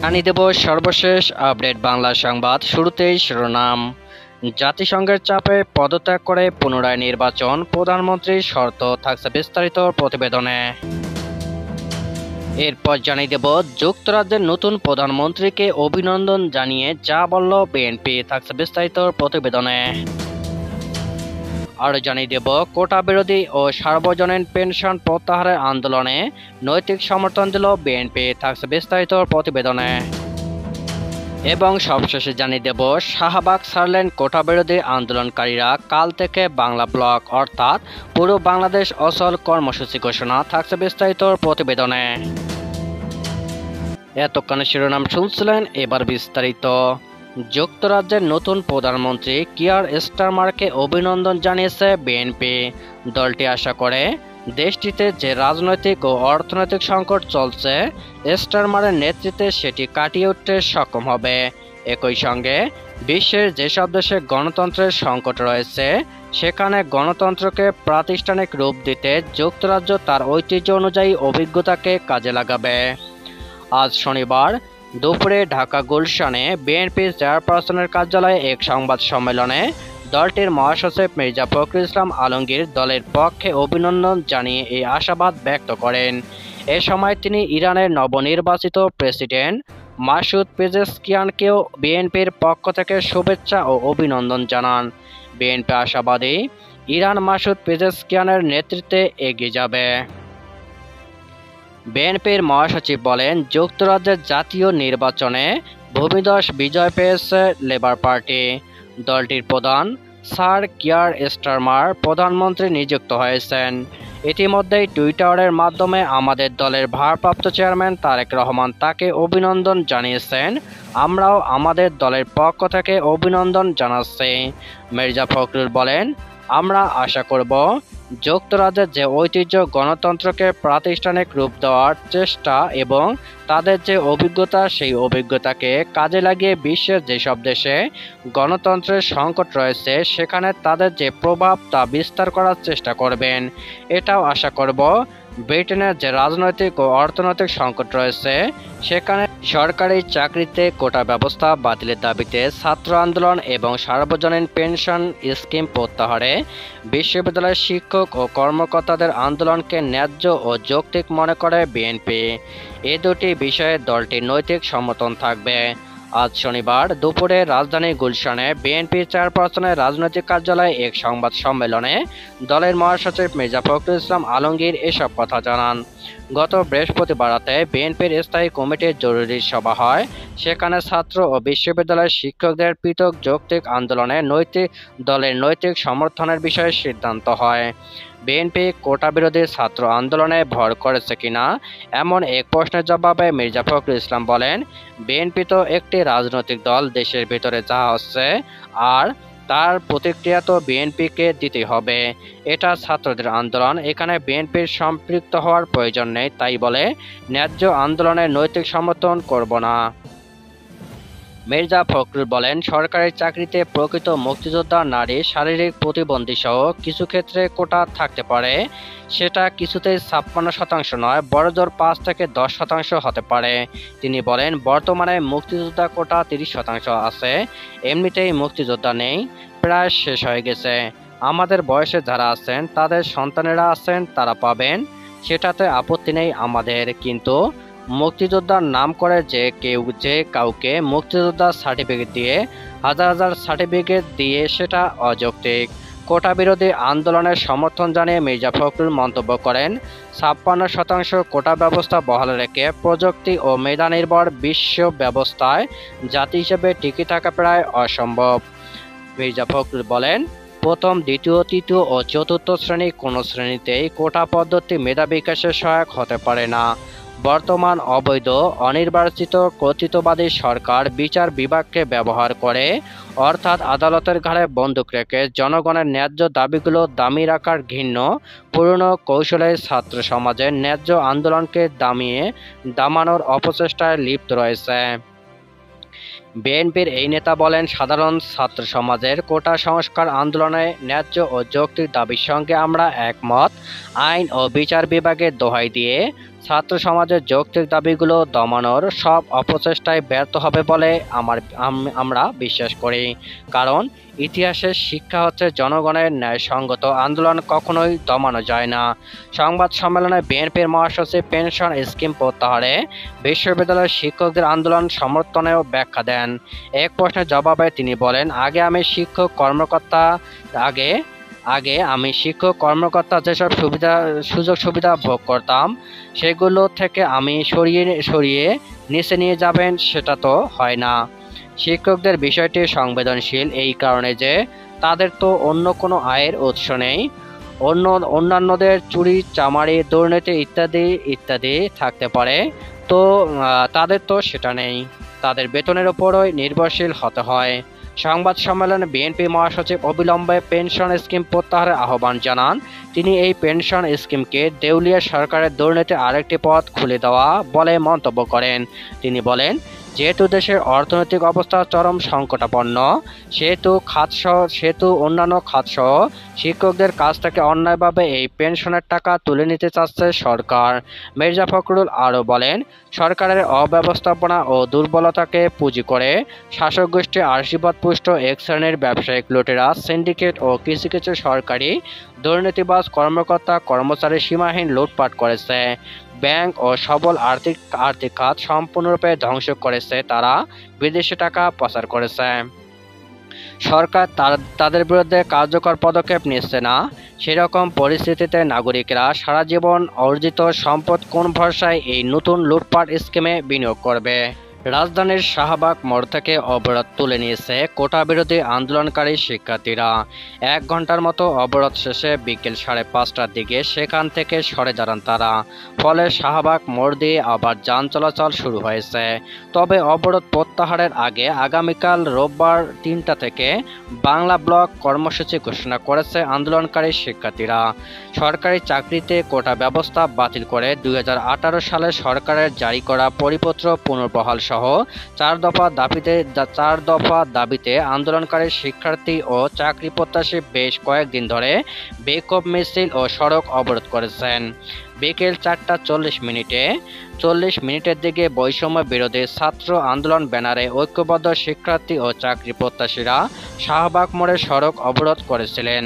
জানিয়ে দেব সর্বশেষ আপডেট বাংলা সংবাদ। শুরুতেই শিরোনাম। জাতিসংঘের চাপে পদত্যাগ করে পুনরায় নির্বাচন, প্রধানমন্ত্রীর শর্ত থাকছে বিস্তারিত প্রতিবেদনে। এরপর জানিয়ে দেব যুক্তরাজ্যের নতুন প্রধানমন্ত্রীকে অভিনন্দন জানিয়ে যা বলল বিএনপি, থাকছে বিস্তারিত প্রতিবেদনে। আরও জানিয়ে দেব কোটা বিরোধী ও সার্বজনীন পেনশন প্রত্যাহারের আন্দোলনে নৈতিক সমর্থন দিল বিএনপি, থাকছে বিস্তারিত প্রতিবেদনে। এবং সবশেষে জানিয়ে দেব শাহবাগ ছাড়লেন কোটা বিরোধী আন্দোলনকারীরা, কাল থেকে বাংলা ব্লক অর্থাৎ পুরো বাংলাদেশ অচল কর্মসূচি ঘোষণা, থাকছে বিস্তারিত প্রতিবেদনে। এতক্ষণ শিরোনাম শুনছিলেন, এবার বিস্তারিত। যুক্তরাজ্যের নতুন প্রধানমন্ত্রী কিয়ার স্টারমারকে অভিনন্দন জানিয়েছে বিএনপি। দলটি আশা করে দেশটিতে যে রাজনৈতিক ও অর্থনৈতিক সংকট চলছে, স্টারমারের নেতৃত্বে সেটি কাটিয়ে উঠতে সক্ষম হবে। একই সঙ্গে বিশ্বের যেসব দেশে গণতন্ত্রের সংকট রয়েছে, সেখানে গণতন্ত্রকে প্রাতিষ্ঠানিক রূপ দিতে যুক্তরাজ্য তার ঐতিহ্য অনুযায়ী অভিজ্ঞতাকে কাজে লাগাবে। আজ শনিবার দুপুরে ঢাকা গুলশানে বিএনপি চেয়ারপারসনের কার্যালয়ে এক সংবাদ সম্মেলনে দলটির মহাসচিব মির্জা ফখরুল ইসলাম আলমগীর দলের পক্ষে অভিনন্দন জানিয়ে এই আশাবাদ ব্যক্ত করেন। এ সময় তিনি ইরানের নবনির্বাচিত প্রেসিডেন্ট মাসুদ পেজেশকিয়ানকেও বিএনপির পক্ষ থেকে শুভেচ্ছা ও অভিনন্দন জানান। বিএনপি আশাবাদী ইরান মাসুদ পেজেশকিয়ানের নেতৃত্বে এগিয়ে যাবে। বিএনপির মহাসচিব বলেন, যুক্তরাজ্যের জাতীয় নির্বাচনে ভূমিধস বিজয় পেয়েছে লেবার পার্টি। দলটির প্রধান স্যার কিয়ার স্টারমার প্রধানমন্ত্রী নিযুক্ত হয়েছেন। ইতিমধ্যেই টুইটারের মাধ্যমে আমাদের দলের ভারপ্রাপ্ত চেয়ারম্যান তারেক রহমান তাকে অভিনন্দন জানিয়েছেন। আমরাও আমাদের দলের পক্ষ থেকে অভিনন্দন জানাচ্ছি। মির্জা ফখরুল বলেন, আমরা আশা করব যুক্তরাজ্যের যে ঐতিহ্য গণতন্ত্রকে প্রাতিষ্ঠানিক রূপ দেওয়ার চেষ্টা এবং তাদের যে অভিজ্ঞতা, সেই অভিজ্ঞতাকে কাজে লাগিয়ে বিশ্বের যেসব দেশে গণতন্ত্রের সংকট রয়েছে, সেখানে তাদের যে প্রভাব তা বিস্তার করার চেষ্টা করবেন। এটাও আশা করব ব্রিটেনের যে রাজনৈতিক ও অর্থনৈতিক সংকট রয়েছে, সেখানে সরকারি চাকরিতে কোটা ব্যবস্থা বাতিলের দাবিতে ছাত্র আন্দোলন এবং সার্বজনীন পেনশন স্কিম প্রত্যাহারে বিশ্ববিদ্যালয়ের শিক্ষক ও কর্মকর্তাদের আন্দোলনকে ন্যায্য ও যৌক্তিক মনে করে বিএনপি। এ দুটি বিষয়ে দলটির নৈতিক সমর্থন থাকবে। আজ শনিবার দুপুরে রাজধানী গুলশানে বিএনপি চেয়ারপারসনের রাজনৈতিক কার্যালয়ে এক সংবাদ সম্মেলনে দলের মহাসচিব মির্জা ফখরুল ইসলাম আলমগীর এসব কথা জানান। গত বৃহস্পতিবার রাতে বিএনপির স্থায়ী কমিটির জরুরি সভা হয়। সেখানে ছাত্র ও বিশ্ববিদ্যালয়ের শিক্ষকদের পৃথক যৌক্তিক আন্দোলনে দলের নৈতিক সমর্থনের বিষয়ে সিদ্ধান্ত হয়। বিএনপি কোটা বিরোধী ছাত্র আন্দোলনে ভর করেছে কিনা এমন এক প্রশ্নের জবাবে মির্জা ফখরুল ইসলাম বলেন, বিএনপি তো একটি রাজনৈতিক দল, দেশের ভিতরে যা হচ্ছে আর তার প্রতিক্রিয়া তো বিএনপিকে দিতে হবে। এটা ছাত্রদের আন্দোলন, এখানে বিএনপির সম্পৃক্ত হওয়ার প্রয়োজন নেই, তাই বলে ন্যায্য আন্দোলনের নৈতিক সমর্থন করব না। মির্জা ফখরুল বলেন, সরকারি চাকরিতে প্রকৃত মুক্তিযোদ্ধা নারী, শারীরিক প্রতিবন্ধী সহ কিছু ক্ষেত্রে কোটা থাকতে পারে। সেটা কিছুতেই 56% নয়, বড়জোর 5 থেকে 10% হতে পারে। তিনি বলেন, বর্তমানে মুক্তিযোদ্ধা কোটা 30% আছে। এমনিতেই মুক্তিযোদ্ধা নেই, প্রায় শেষ হয়ে গেছে। আমাদের বয়সে যারা আছেন, তাদের সন্তানেরা আছেন, তারা পাবেন, সেটাতে আপত্তি নেই আমাদের। কিন্তু মুক্তিযোদ্ধার নাম করে যে কাউকে মুক্তিযোদ্ধার সার্টিফিকেট দিয়ে হাজার হাজার সার্টিফিকেট দিয়ে সেটা অযৌক্তিক। কোটা বিরোধী আন্দোলনের সমর্থন জানিয়ে মির্জা ফখরুল মন্তব্য করেন, 56% কোটা ব্যবস্থা বহাল রেখে প্রযুক্তি ও মেধা নির্ভর বিশ্ব ব্যবস্থায় জাতি হিসেবে টিকে থাকা প্রায় অসম্ভব। মির্জা ফখরুল বলেন, প্রথম, দ্বিতীয়, তৃতীয় ও চতুর্থ শ্রেণী কোনো শ্রেণীতেই কোটা পদ্ধতি মেধা বিকাশে সহায়ক হতে পারে না। বর্তমান অবৈধ অনির্বাচিত কর্তৃত্ববাদী সরকার বিচার বিভাগকে ব্যবহার করে, অর্থাৎ আদালতের ঘাড়ে বন্দুক রেখে জনগণের ন্যায্য দাবিগুলো দামি রাখার ঘৃণ্য পুরনো কৌশলে ছাত্র সমাজের ন্যায্য আন্দোলনকে দামানোর অপচেষ্টায় লিপ্ত রয়েছে। বিএনপির এই নেতা বলেন, সাধারণ ছাত্র সমাজের কোটা সংস্কার আন্দোলনে ন্যায্য ও যৌক্তিক দাবির সঙ্গে আমরা একমত। আইন ও বিচার বিভাগের দোহাই দিয়ে ছাত্র সমাজের যৌক্তিক দাবিগুলো দমানোর সব অপচেষ্টায় ব্যর্থ হবে বলে আমরা বিশ্বাস করি। কারণ ইতিহাসের শিক্ষা হচ্ছে জনগণের ন্যায়সঙ্গত আন্দোলন কখনোই দমানো যায় না। সংবাদ সম্মেলনে বিএনপির মহাসচিব পেনশন স্কিম প্রত্যাহারে বিশ্ববিদ্যালয়ের শিক্ষকদের আন্দোলন সমর্থনেও ব্যাখ্যা দেন। এক প্রশ্নের জবাবে তিনি বলেন, আগে আমি শিক্ষক কর্মকর্তা যেসব সুযোগ সুবিধা ভোগ করতাম সেগুলো থেকে আমি সরিয়ে নিচে নিয়ে যাবেন, সেটা তো হয় না। শিক্ষকদের বিষয়টি সংবেদনশীল এই কারণে যে তাদের তো অন্য কোনো আয়ের উৎস নেই। অন্যান্যদের চুরি চামারি দুর্নীতি ইত্যাদি ইত্যাদি থাকতে পারে, তো তাদের তো সেটা নেই। তাদের বেতনের উপরই নির্ভরশীল হতে হয়। সংবাদ সম্মেলনে বিএনপি মহাসচিব অবিলম্বে পেনশন স্কিম প্রত্যাহারের আহ্বান জানান। তিনি এই পেনশন স্কিমকে দেউলিয়া সরকারের দুর্নীতির আরেকটি পথ খুলে দেওয়া বলে মন্তব্য করেন। তিনি বলেন, যেহেতু দেশের অর্থনৈতিক অবস্থা চরম সংকটাপন্ন, সেহেতু অন্যান্য খাতসহ শিক্ষকদের কাছ থেকে অন্যায়ভাবে এই পেনশনের টাকা তুলে নিতে চাচ্ছে সরকার। মির্জা ফখরুল আরও বলেন, সরকারের অব্যবস্থাপনা ও দুর্বলতাকে পুঁজি করে শাসক গোষ্ঠী আশীর্বাদপুষ্ট এক শ্রেণীর ব্যবসায়িক লুটেরা, সিন্ডিকেট ও কিছু কিছু সরকারি দুর্নীতিবাজ কর্মকর্তা কর্মচারী সীমাহীন লুটপাট করেছে। ব্যাংক ও সবল আর্থিক খাত সম্পূর্ণরূপে ধ্বংস করেছে, তারা বিদেশি টাকা পাচার করেছে। সরকার তাদের বিরুদ্ধে কার্যকর পদক্ষেপ নিচ্ছে না। সেরকম পরিস্থিতিতে নাগরিকরা সারা জীবন অর্জিত সম্পদ কোন ভরসায় এই নতুন লুটপাট স্কিমে বিনিয়োগ করবে? রাজধানীর শাহবাগ মোড় থেকে অবরোধ তুলে নিয়েছে কোটা বিরোধী আন্দোলনকারী শিক্ষার্থীরা। 1 ঘন্টার মতো অবরোধ শেষে বিকেল 5:30টার দিকে সেখান থেকে সরে দাঁড়ান তারা। ফলে শাহবাগ মোড় দিয়ে আবার যান চলাচল শুরু হয়েছে। তবে অবরোধ প্রত্যাহারের আগে আগামীকাল রোববার 3টা থেকে বাংলা ব্লক কর্মসূচি ঘোষণা করেছে আন্দোলনকারী শিক্ষার্থীরা। সরকারি চাকরিতে কোটা ব্যবস্থা বাতিল করে 2018 সালে সরকারের জারি করা পরিপত্র পুনর্বহাল সহ 4 দফা দাবিতে আন্দোলনকারী শিক্ষার্থী ও চাকরি প্রত্যাশী বেশ কয়েকদিন ধরে বিক্ষোভ মিছিল ও সড়ক অবরোধ করেছেন। বিকেল 4:40 দিকে বৈষম্য বিরোধী ছাত্র আন্দোলন ব্যানারে ঐক্যবদ্ধ শিক্ষার্থী ও চাকরি প্রত্যাশীরা শাহবাগ মোড়ে সড়ক অবরোধ করেছিলেন।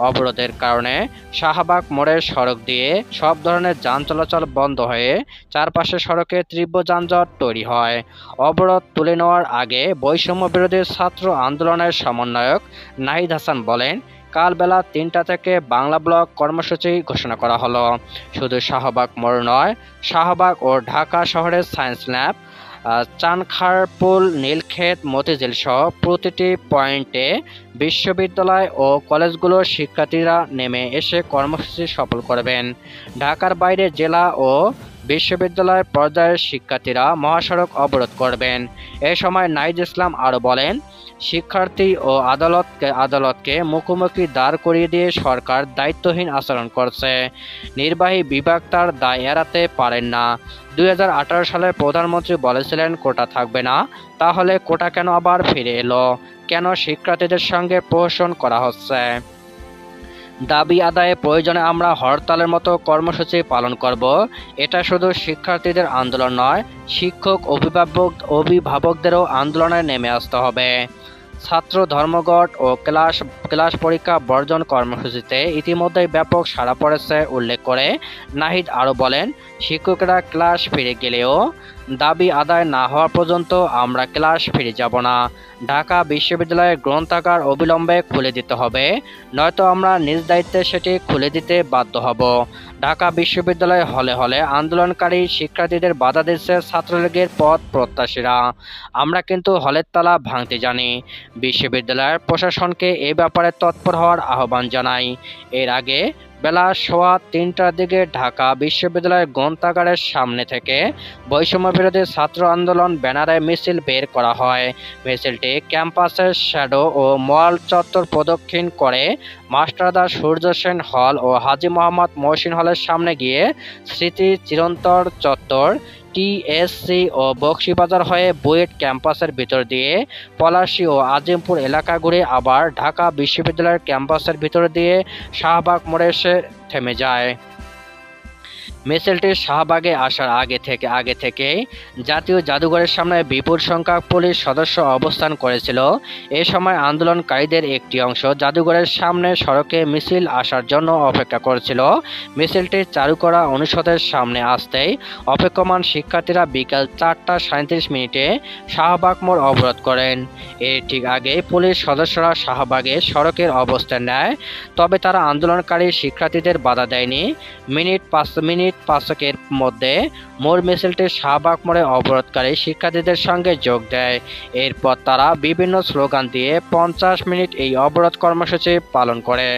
অবরোধের কারণে শাহবাগ মোড়ের সড়ক দিয়ে সব ধরনের যান চলাচল বন্ধ হয়ে চারপাশে সড়কে তীব্র যানজট তৈরি হয়। অবরোধ তুলে নেওয়ার আগে বৈষম্য বিরোধী ছাত্র আন্দোলনের সমন্বয়ক নাহিদ হাসান বলেন, কাল বেলা 3টা থেকে বাংলা ব্লক কর্মসূচি ঘোষণা করা হলো। শুধু শাহবাগ মোড় নয়, শাহবাগ ও ঢাকা শহরের সায়েন্স ল্যাব, চানখারপুল, নীলক্ষেত, মতিঝিল সহ প্রতিটি পয়েন্টে বিশ্ববিদ্যালয় ও কলেজগুলোর শিক্ষার্থীরা নেমে এসে কর্মসূচি সফল করবেন। ঢাকার বাইরে জেলা ও বিশ্ববিদ্যালয় পর্যায়ের শিক্ষার্থীরা মহাসড়ক অবরোধ করবেন। এ সময় নাহিদ ইসলাম আরও বলেন, শিক্ষার্থী ও আদালতকে মুখোমুখি দাঁড় করিয়ে দিয়ে সরকার দায়িত্বহীন আচরণ করছে। নির্বাহী বিভাগ তার দায় এড়াতে পারেন না। 2018 সালে প্রধানমন্ত্রী বলেছিলেন কোটা থাকবে না, তাহলে কোটা কেন আবার ফিরে এলো? কেন শিক্ষার্থীদের সঙ্গে প্রহসন করা হচ্ছে? দাবি আদায়ে প্রয়োজনে আমরা হরতালের মতো কর্মসূচি পালন করব। এটা শুধু শিক্ষার্থীদের আন্দোলন নয়, শিক্ষক অভিভাবকদেরও আন্দোলনে নেমে আসতে হবে। ছাত্র ধর্মঘট ও ক্লাস পরীক্ষা বর্জন কর্মসূচিতে ইতিমধ্যেই ব্যাপক সাড়া পড়েছে উল্লেখ করে নাহিদ আরও বলেন, শিক্ষকেরা ক্লাস ফিরে গেলেও দাবি আদায় না হওয়া পর্যন্ত আমরা ক্লাস ফিরে যাব না। ঢাকা বিশ্ববিদ্যালয়ের গ্রন্থাগার অবিলম্বে খুলে দিতে হবে, নয়তো আমরা নিজ দায়িত্বে সেটি খুলে দিতে বাধ্য হব। ঢাকা বিশ্ববিদ্যালয়ে হলে হলে আন্দোলনকারী শিক্ষার্থীদের বাধা দিচ্ছে ছাত্রলীগের পথ প্রত্যাশীরা। আমরা কিন্তু হলের তালা ভাঙতে জানি। বিশ্ববিদ্যালয়ের প্রশাসনকে এ ব্যাপারে তৎপর হওয়ার আহ্বান জানাই। এর আগে বেলা 3:15টার দিকে ঢাকা বিশ্ববিদ্যালয়ের গ্রন্থাগারের সামনে থেকে বৈষম্য বিরোধী ছাত্র আন্দোলন ব্যানারে মিছিল বের করা হয়। মিছিলটি ক্যাম্পাসের শ্যাডো ও মল চত্বর প্রদক্ষিণ করে মাস্টারদা সূর্য সেন হল ও হাজী মোহাম্মদ মহসিন হলের সামনে গিয়ে স্মৃতি চিরন্তর চত্বর, টিএসসি ও বকশীবাজার হয়ে বুয়েট ক্যাম্পাসের ভিতর দিয়ে পলাশী ও আজিমপুর এলাকা ঘুরে আবার ঢাকা বিশ্ববিদ্যালয়ের ক্যাম্পাসের ভিতর দিয়ে শাহবাগ মোড়ে এসে থেমে যায়। মিছিলটি শাহবাগে আসার আগে থেকেই জাতীয় জাদুঘরের সামনে বিপুল সংখ্যক পুলিশ সদস্য অবস্থান করেছিল। এ সময় আন্দোলনকারীদের একটি অংশ জাদুঘরের সামনে সড়কে মিছিল আসার জন্য অপেক্ষা করছিল। মিছিলটি চালু করা অনুষদের সামনে আসতেই অপেক্ষমান শিক্ষার্থীরা বিকাল 4:37 শাহবাগ মোড় অবরোধ করেন। এর ঠিক আগেই পুলিশ সদস্যরা শাহবাগে সড়কের অবস্থান নেয়, তবে তারা আন্দোলনকারী শিক্ষার্থীদের বাধা দেয়নি। মিনিট পাঁচেকের মধ্যে মূল মিছিলটি শাহবাগ মোড়ে অবরোধকারী শিক্ষার্থীদের সঙ্গে যোগ দেয়। এরপর তারা বিভিন্ন স্লোগান দিয়ে 50 মিনিট এই অবরোধ কর্মসূচি পালন করে।